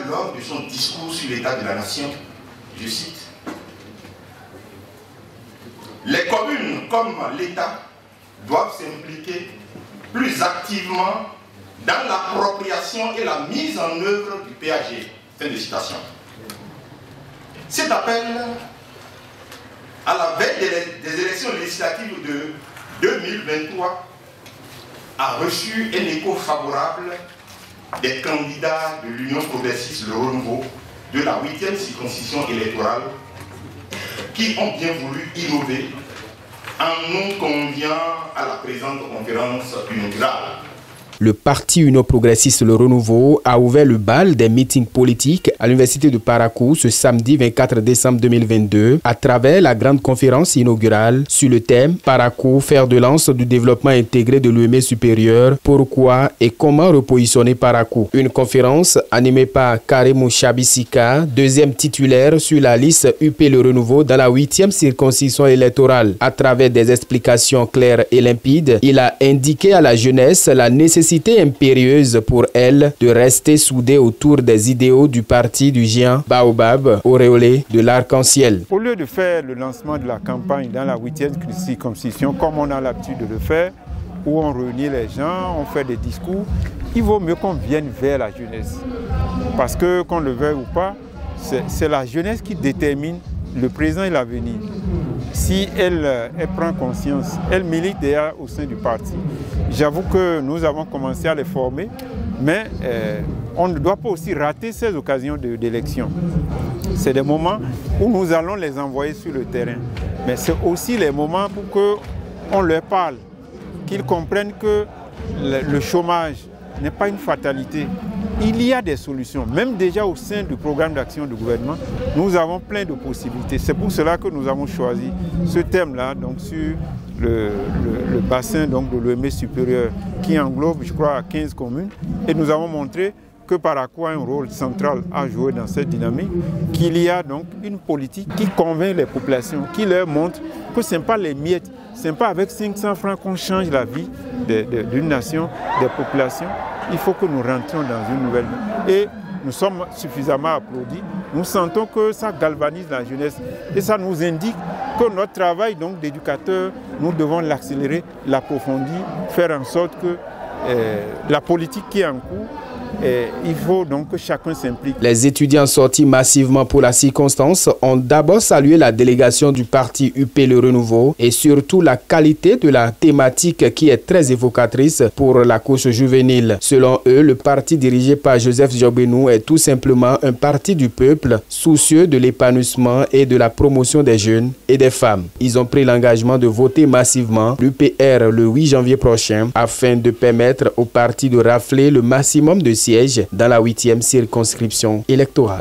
lors de son discours sur l'état de la nation, je cite, « Les communes comme l'État doivent s'impliquer plus activement dans l'appropriation et la mise en œuvre du PAG. » Fin de citation. Cet appel, à la veille des élections législatives de 2023, a reçu un écho favorable des candidats de l'Union progressiste Le Renouveau de la 8e circonscription électorale qui ont bien voulu innover en nous conviant à la présente conférence inaugurale. Le parti Union progressiste Le Renouveau a ouvert le bal des meetings politiques à l'université de Parakou ce samedi 24 décembre 2022 à travers la grande conférence inaugurale sur le thème Parakou, fer de lance du développement intégré de l'UEME supérieur, pourquoi et comment repositionner Parakou. Une conférence animée par Karimou Chabissika, deuxième titulaire sur la liste UP Le Renouveau dans la 8e circonscription électorale. À travers des explications claires et limpides, il a indiqué à la jeunesse la nécessité impérieuse pour elle de rester soudée autour des idéaux du parti du géant Baobab, auréolé de l'arc-en-ciel. Au lieu de faire le lancement de la campagne dans la 8e circonscription, comme on a l'habitude de le faire, où on réunit les gens, on fait des discours, il vaut mieux qu'on vienne vers la jeunesse. Parce que, qu'on le veuille ou pas, c'est la jeunesse qui détermine le présent et l'avenir. Si elle prend conscience, elle milite déjà au sein du parti. J'avoue que nous avons commencé à les former, mais on ne doit pas aussi rater ces occasions d'élection. C'est des moments où nous allons les envoyer sur le terrain. Mais c'est aussi les moments pour qu'on leur parle, qu'ils comprennent que le chômage n'est pas une fatalité. Il y a des solutions, même déjà au sein du programme d'action du gouvernement, nous avons plein de possibilités. C'est pour cela que nous avons choisi ce thème-là, donc sur le bassin donc, de l'UEME supérieur, qui englobe, je crois, 15 communes. Et nous avons montré que Parakou a un rôle central à jouer dans cette dynamique, qu'il y a donc une politique qui convainc les populations, qui leur montre que ce n'est pas les miettes, ce n'est pas avec 500 francs qu'on change la vie d'une nation, des populations. Il faut que nous rentrions dans une nouvelle vie. Et nous sommes suffisamment applaudis. Nous sentons que ça galvanise la jeunesse. Et ça nous indique que notre travail d'éducateur, nous devons l'accélérer, l'approfondir, faire en sorte que la politique qui est en cours, il faut donc que chacun s'implique. Les étudiants sortis massivement pour la circonstance ont d'abord salué la délégation du parti UP Le Renouveau et surtout la qualité de la thématique qui est très évocatrice pour la couche juvénile. Selon eux, le parti dirigé par Joseph Djobenou est tout simplement un parti du peuple soucieux de l'épanouissement et de la promotion des jeunes et des femmes. Ils ont pris l'engagement de voter massivement l'UPR le 8 janvier prochain afin de permettre au parti de rafler le maximum de sièges dans la 8e circonscription électorale.